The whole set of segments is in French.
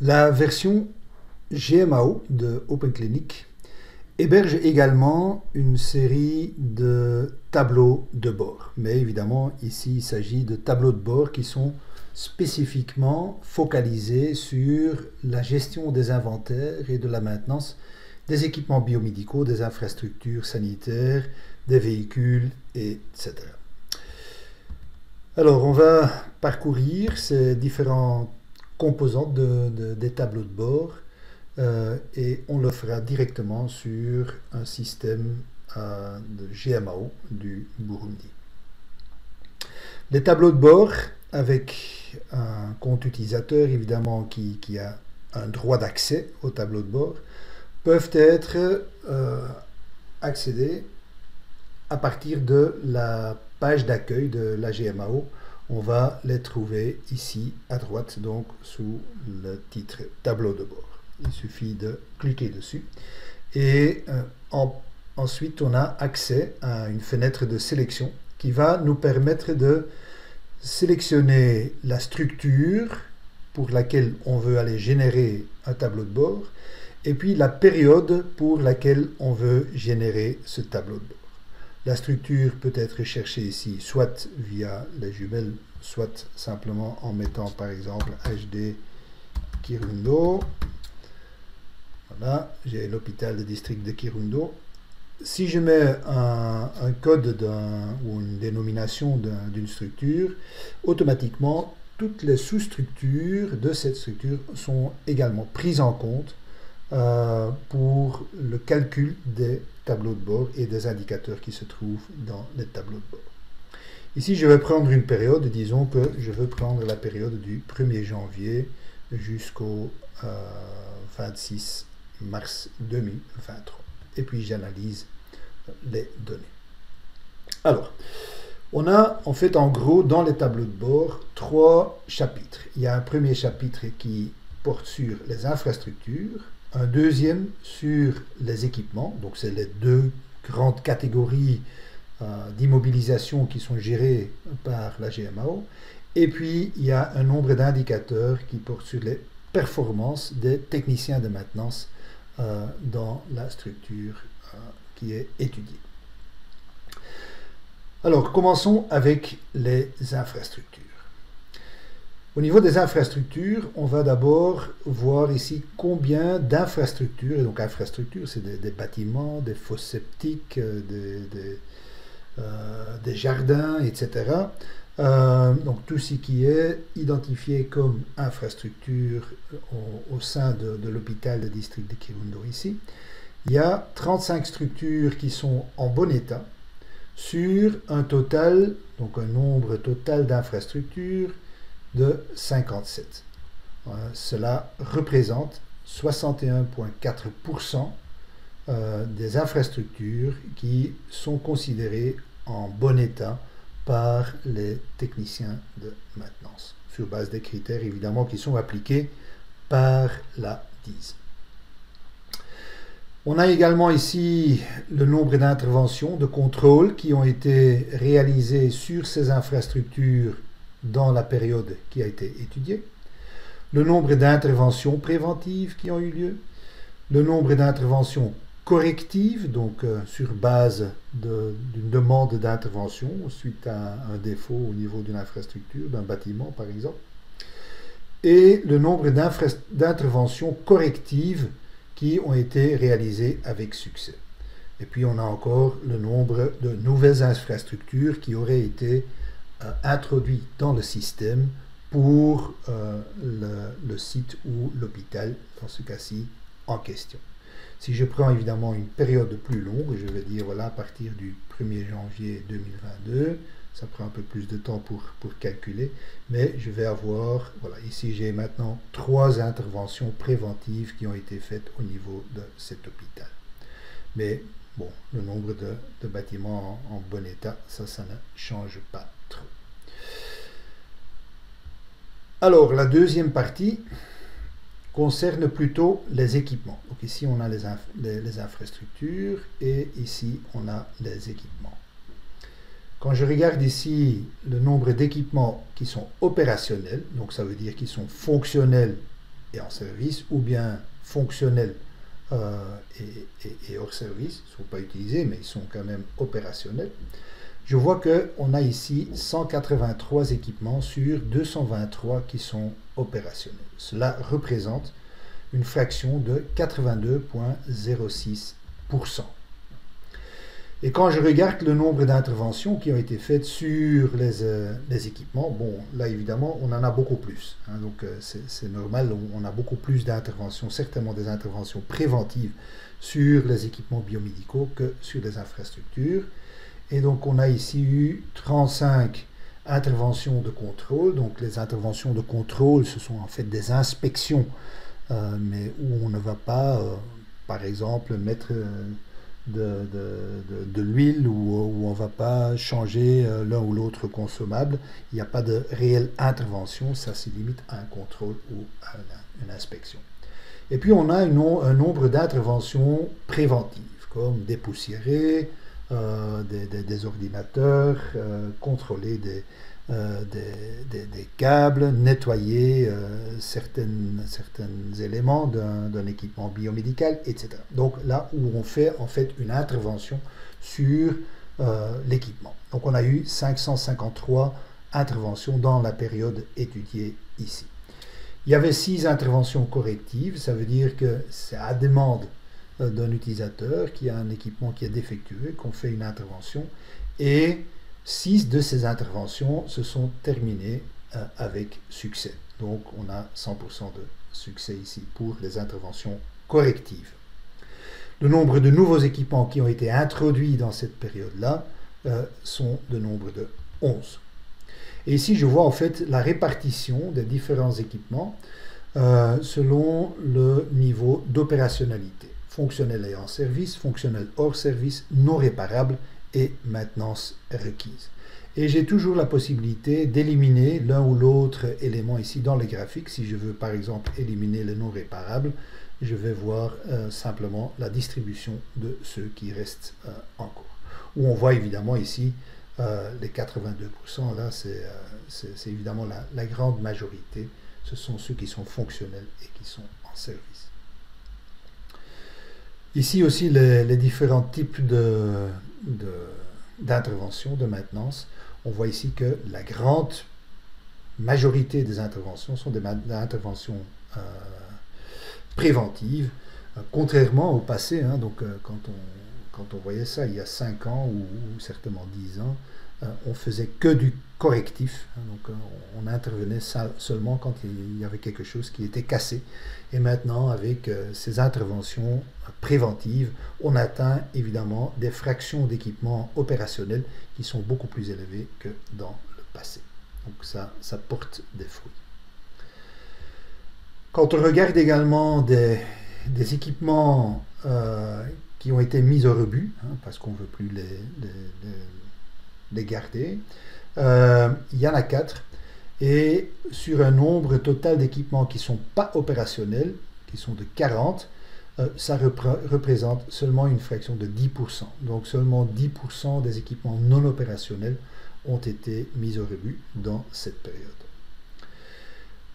La version GMAO de OpenClinic héberge également une série de tableaux de bord. Mais évidemment, ici, il s'agit de tableaux de bord qui sont spécifiquement focalisés sur la gestion des inventaires et de la maintenance des équipements biomédicaux, des infrastructures sanitaires, des véhicules, etc. Alors, on va parcourir ces différentes composantes des tableaux de bord et on le fera directement sur un système de GMAO du Burundi. Les tableaux de bord avec un compte utilisateur évidemment qui a un droit d'accès au tableau de bord peuvent être accédés à partir de la page d'accueil de la GMAO. On va les trouver ici à droite, donc sous le titre tableau de bord. Il suffit de cliquer dessus et ensuite on a accès à une fenêtre de sélection qui va nous permettre de sélectionner la structure pour laquelle on veut aller générer un tableau de bord et puis la période pour laquelle on veut générer ce tableau de bord. La structure peut être cherchée ici soit via les jumelles, soit simplement en mettant par exemple HD Kirundo. Voilà, j'ai l'hôpital de district de Kirundo. Si je mets un code ou une dénomination d'une structure, automatiquement, toutes les sous-structures de cette structure sont également prises en compte pour le calcul des tableaux de bord et des indicateurs qui se trouvent dans les tableaux de bord. Ici, je vais prendre une période, disons que je veux prendre la période du 1er janvier jusqu'au 26 mars 2023. Et puis j'analyse les données. Alors, on a en fait en gros dans les tableaux de bord 3 chapitres. Il y a un premier chapitre qui porte sur les infrastructures, un deuxième sur les équipements, donc c'est les deux grandes catégories d'immobilisation qui sont gérées par la GMAO, et puis il y a un nombre d'indicateurs qui portent sur les performances des techniciens de maintenance dans la structure qui est étudiée. Alors, commençons avec les infrastructures. Au niveau des infrastructures, on va d'abord voir ici combien d'infrastructures, et donc infrastructures, c'est des bâtiments, des fosses septiques, des jardins, etc. Donc tout ce qui est identifié comme infrastructure au sein de l'hôpital de district de Kirundo ici. Il y a 35 structures qui sont en bon état sur un total, donc un nombre total d'infrastructures de 57. Cela représente 61,4% des infrastructures qui sont considérées en bon état par les techniciens de maintenance, sur base des critères évidemment qui sont appliqués par la DIS. On a également ici le nombre d'interventions, de contrôles qui ont été réalisées sur ces infrastructures dans la période qui a été étudiée, le nombre d'interventions préventives qui ont eu lieu, le nombre d'interventions correctives, donc sur base d'une demande d'intervention suite à un défaut au niveau d'une infrastructure, d'un bâtiment par exemple, et le nombre d'interventions correctives qui ont été réalisées avec succès. Et puis on a encore le nombre de nouvelles infrastructures qui auraient été introduites dans le système pour le site ou l'hôpital, dans ce cas-ci, en question. Si je prends évidemment une période plus longue, je vais dire voilà à partir du 1er janvier 2022, ça prend un peu plus de temps pour calculer, mais je vais avoir, voilà, ici j'ai maintenant 3 interventions préventives qui ont été faites au niveau de cet hôpital. Mais bon, le nombre de bâtiments en bon état, ça ne change pas trop. Alors, la deuxième partie concerne plutôt les équipements. Donc ici, on a les infrastructures et ici, on a les équipements. Quand je regarde ici le nombre d'équipements qui sont opérationnels, donc ça veut dire qu'ils sont fonctionnels et en service, ou bien fonctionnels et hors service, ils ne sont pas utilisés, mais ils sont quand même opérationnels. Je vois qu'on a ici 183 équipements sur 223 qui sont opérationnels. Cela représente une fraction de 82,06%. Et quand je regarde le nombre d'interventions qui ont été faites sur les équipements, bon, là évidemment, on en a beaucoup plus. Hein, donc c'est normal, on a beaucoup plus d'interventions, certainement des interventions préventives sur les équipements biomédicaux que sur les infrastructures. Et donc on a ici eu 35 interventions de contrôle. Donc les interventions de contrôle, ce sont en fait des inspections, mais où on ne va pas, par exemple, mettre de l'huile où on ne va pas changer l'un ou l'autre consommable. Il n'y a pas de réelle intervention, ça se limite à un contrôle ou à une inspection. Et puis on a un nombre d'interventions préventives, comme dépoussiérer des ordinateurs, contrôler des câbles, nettoyer certains éléments d'un équipement biomédical, etc. Donc là où on fait en fait une intervention sur l'équipement. Donc on a eu 553 interventions dans la période étudiée ici. Il y avait 6 interventions correctives, ça veut dire que c'est à demande d'un utilisateur qui a un équipement qui est défectueux, qu'on fait une intervention, et 6 de ces interventions se sont terminées avec succès. Donc on a 100% de succès ici pour les interventions correctives. Le nombre de nouveaux équipements qui ont été introduits dans cette période-là sont de nombre de 11. Et ici je vois en fait la répartition des différents équipements selon le niveau d'opérationnalité. Fonctionnel et en service, fonctionnel hors service, non réparable et maintenance requise. Et j'ai toujours la possibilité d'éliminer l'un ou l'autre élément ici dans les graphiques. Si je veux par exemple éliminer le non réparable, je vais voir simplement la distribution de ceux qui restent en cours. Où on voit évidemment ici les 82%, là c'est évidemment la grande majorité. Ce sont ceux qui sont fonctionnels et qui sont en service. Ici aussi les différents types d'interventions, de maintenance. On voit ici que la grande majorité des interventions sont des interventions préventives, contrairement au passé. Hein, donc quand on voyait ça il y a 5 ans ou certainement 10 ans, on faisait que du correctif. Hein, donc on intervenait seulement quand il y avait quelque chose qui était cassé. Et maintenant, avec ces interventions préventives, on atteint évidemment des fractions d'équipements opérationnels qui sont beaucoup plus élevées que dans le passé. Donc ça porte des fruits. Quand on regarde également des équipements qui ont été mis au rebut, hein, parce qu'on ne veut plus les garder, il y en a 4. Et sur un nombre total d'équipements qui ne sont pas opérationnels, qui sont de 40, ça représente seulement une fraction de 10%. Donc seulement 10% des équipements non opérationnels ont été mis au rebut dans cette période.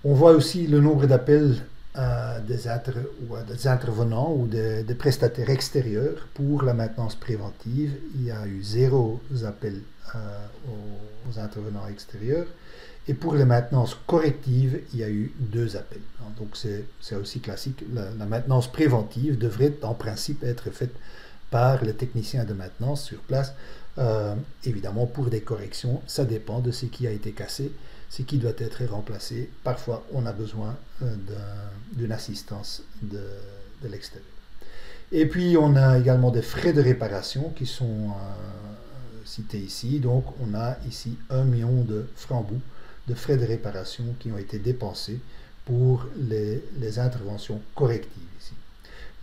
On voit aussi le nombre d'appels des intervenants ou des prestataires extérieurs pour la maintenance préventive. Il y a eu 0 appels aux intervenants extérieurs. Et pour les maintenances correctives, il y a eu 2 appels. Donc c'est aussi classique. La maintenance préventive devrait en principe être faite par les techniciens de maintenance sur place. Évidemment, pour des corrections, ça dépend de ce qui a été cassé, ce qui doit être remplacé. Parfois, on a besoin d'une assistance de l'extérieur. Et puis, on a également des frais de réparation qui sont cités ici. Donc, on a ici 1 million de francs bout de frais de réparation qui ont été dépensés pour les interventions correctives ici.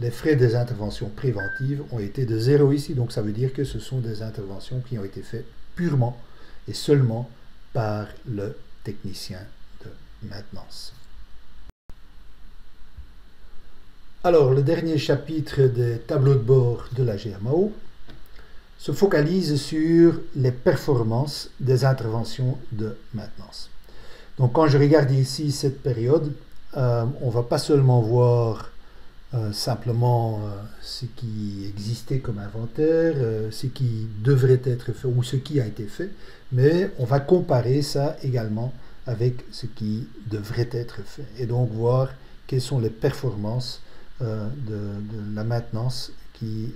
Les frais des interventions préventives ont été de 0 ici, donc ça veut dire que ce sont des interventions qui ont été faites purement et seulement par le technicien de maintenance. Alors, le dernier chapitre des tableaux de bord de la GMAO se focalise sur les performances des interventions de maintenance. Donc quand je regarde ici cette période, on ne va pas seulement voir simplement ce qui existait comme inventaire, ce qui devrait être fait ou ce qui a été fait, mais on va comparer ça également avec ce qui devrait être fait et donc voir quelles sont les performances de la maintenance qui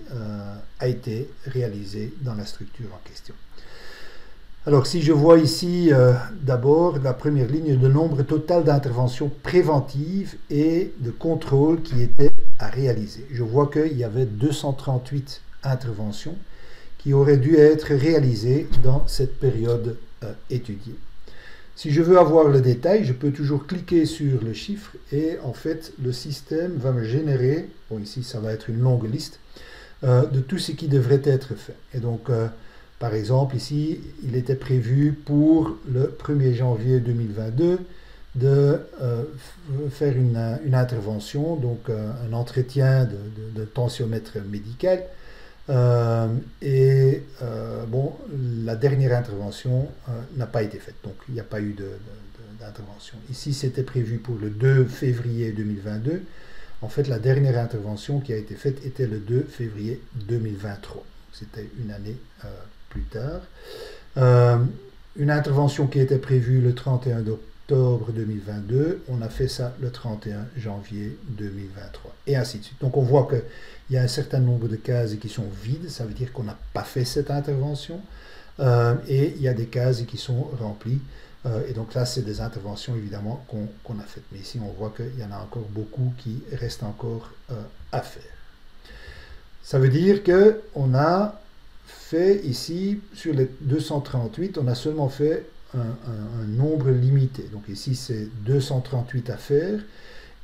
a été réalisée dans la structure en question. Alors si je vois ici d'abord la première ligne, le nombre total d'interventions préventives et de contrôle qui étaient à réaliser. Je vois qu'il y avait 238 interventions qui auraient dû être réalisées dans cette période étudiée. Si je veux avoir le détail, je peux toujours cliquer sur le chiffre et en fait le système va me générer, bon ici ça va être une longue liste, de tout ce qui devrait être fait. Et donc par exemple, ici, il était prévu pour le 1er janvier 2022 de faire une intervention, donc un entretien de tensiomètre médical. Bon, la dernière intervention n'a pas été faite, donc il n'y a pas eu d'intervention. Ici, c'était prévu pour le 2 février 2022. En fait, la dernière intervention qui a été faite était le 2 février 2023. C'était une année plus tard. Une intervention qui était prévue le 31 octobre 2022, on a fait ça le 31 janvier 2023, et ainsi de suite. Donc on voit qu'il y a un certain nombre de cases qui sont vides, ça veut dire qu'on n'a pas fait cette intervention, et il y a des cases qui sont remplies, et donc là c'est des interventions évidemment qu'on a faites. Mais ici on voit qu'il y en a encore beaucoup qui restent encore à faire. Ça veut dire qu'on a fait ici, sur les 238, on a seulement fait un nombre limité. Donc ici, c'est 238 à faire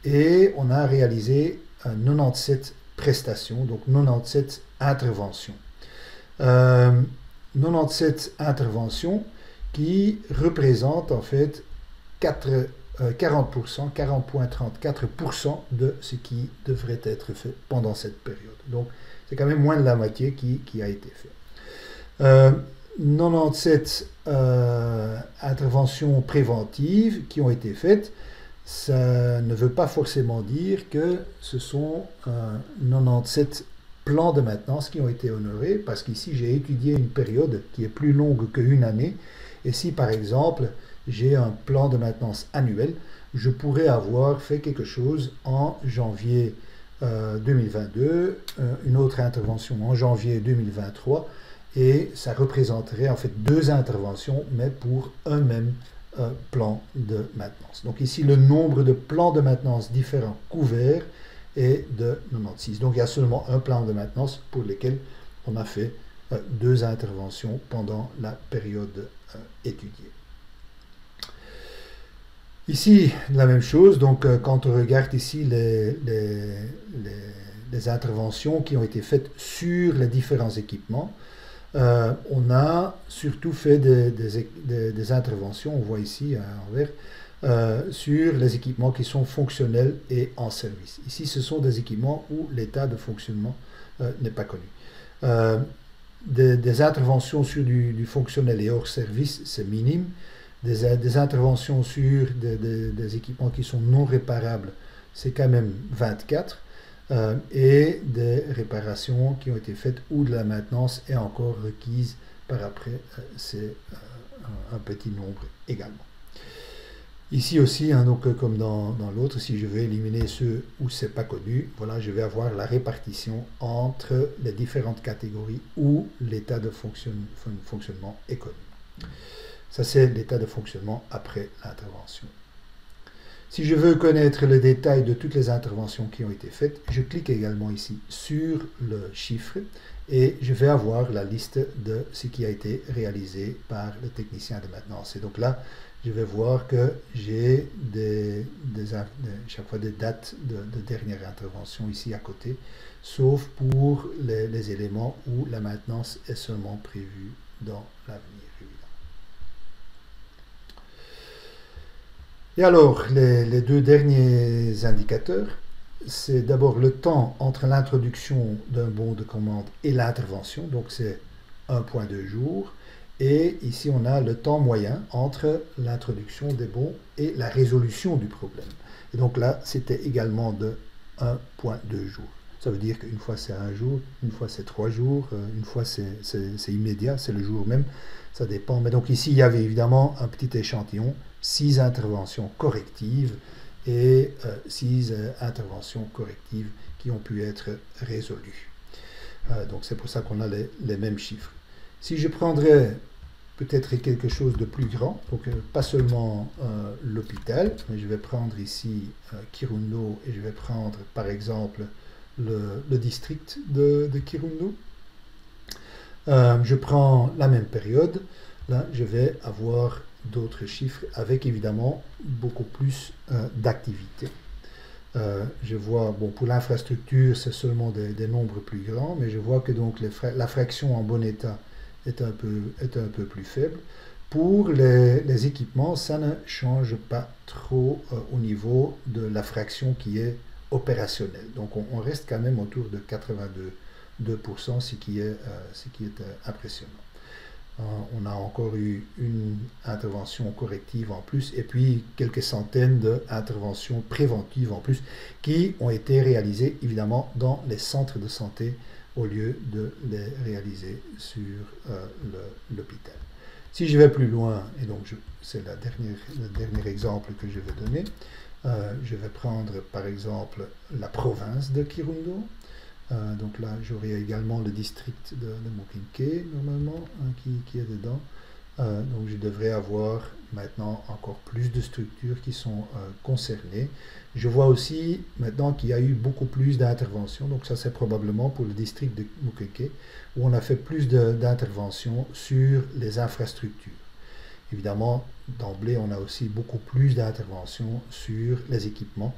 et on a réalisé 97 prestations, donc 97 interventions. 97 interventions qui représentent en fait 40%, 40,34% de ce qui devrait être fait pendant cette période. Donc c'est quand même moins de la moitié qui a été fait. 97 interventions préventives qui ont été faites, ça ne veut pas forcément dire que ce sont 97 plans de maintenance qui ont été honorés, parce qu'ici j'ai étudié une période qui est plus longue qu'une année, et si par exemple j'ai un plan de maintenance annuel, je pourrais avoir fait quelque chose en janvier 2022, une autre intervention en janvier 2023, et ça représenterait en fait deux interventions, mais pour un même plan de maintenance. Donc ici, le nombre de plans de maintenance différents couverts est de 96. Donc il y a seulement un plan de maintenance pour lequel on a fait deux interventions pendant la période étudiée. Ici, la même chose, donc quand on regarde ici les interventions qui ont été faites sur les différents équipements, on a surtout fait des interventions, on voit ici en vert, sur les équipements qui sont fonctionnels et en service. Ici, ce sont des équipements où l'état de fonctionnement n'est pas connu. Des interventions sur du fonctionnel et hors service, c'est minime. Des interventions sur des équipements qui sont non réparables, c'est quand même 24. Et des réparations qui ont été faites ou de la maintenance est encore requise par après, c'est un petit nombre également. Ici aussi, hein, donc, comme dans l'autre, si je vais éliminer ceux où c'est pas connu, voilà, je vais avoir la répartition entre les différentes catégories où l'état de fonctionnement est connu. Ça, c'est l'état de fonctionnement après l'intervention. Si je veux connaître le détail de toutes les interventions qui ont été faites, je clique également ici sur le chiffre et je vais avoir la liste de ce qui a été réalisé par le technicien de maintenance. Et donc là, je vais voir que j'ai chaque fois des dates de dernière intervention ici à côté, sauf pour les éléments où la maintenance est seulement prévue dans l'avenir, évidemment. Et alors, les deux derniers indicateurs, c'est d'abord le temps entre l'introduction d'un bon de commande et l'intervention, donc c'est 1,2 jours, Et ici, on a le temps moyen entre l'introduction des bons et la résolution du problème. Et donc là, c'était également de 1,2 jours. Ça veut dire qu'une fois c'est 1 jour, une fois c'est 3 jours, une fois c'est immédiat, c'est le jour même, ça dépend. Mais donc ici, il y avait évidemment un petit échantillon, 6 interventions correctives et 6 interventions correctives qui ont pu être résolues. Donc c'est pour ça qu'on a les mêmes chiffres. Si je prendrais peut-être quelque chose de plus grand, donc pas seulement l'hôpital, mais je vais prendre ici Kirundo et je vais prendre par exemple le district de Kirundo. Je prends la même période, là je vais avoir d'autres chiffres avec évidemment beaucoup plus d'activités. Je vois, bon, pour l'infrastructure, c'est seulement des nombres plus grands, mais je vois que donc la fraction en bon état est un peu plus faible. Pour les équipements, ça ne change pas trop au niveau de la fraction qui est opérationnelle. Donc on reste quand même autour de 82%, ce qui est impressionnant. On a encore eu une intervention corrective en plus et puis quelques centaines d'interventions préventives en plus qui ont été réalisées évidemment dans les centres de santé au lieu de les réaliser sur l'hôpital. Si je vais plus loin, et donc c'est le dernier exemple que je vais donner, je vais prendre par exemple la province de Kirundo. Donc là, j'aurai également le district de Mukinke, normalement, qui est dedans. Donc je devrais avoir maintenant encore plus de structures qui sont concernées. Je vois aussi maintenant qu'il y a eu beaucoup plus d'interventions. Donc ça, c'est probablement pour le district de Mukinke, où on a fait plus d'interventions sur les infrastructures. Évidemment, d'emblée, on a aussi beaucoup plus d'interventions sur les équipements.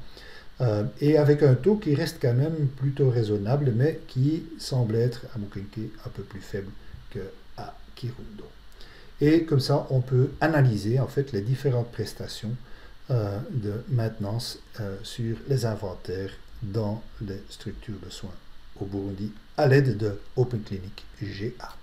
Et avec un taux qui reste quand même plutôt raisonnable, mais qui semble être à Mukinke un peu plus faible qu'à Kirundo. Et comme ça, on peut analyser en fait les différentes prestations de maintenance sur les inventaires dans les structures de soins au Burundi à l'aide de Open Clinic GA.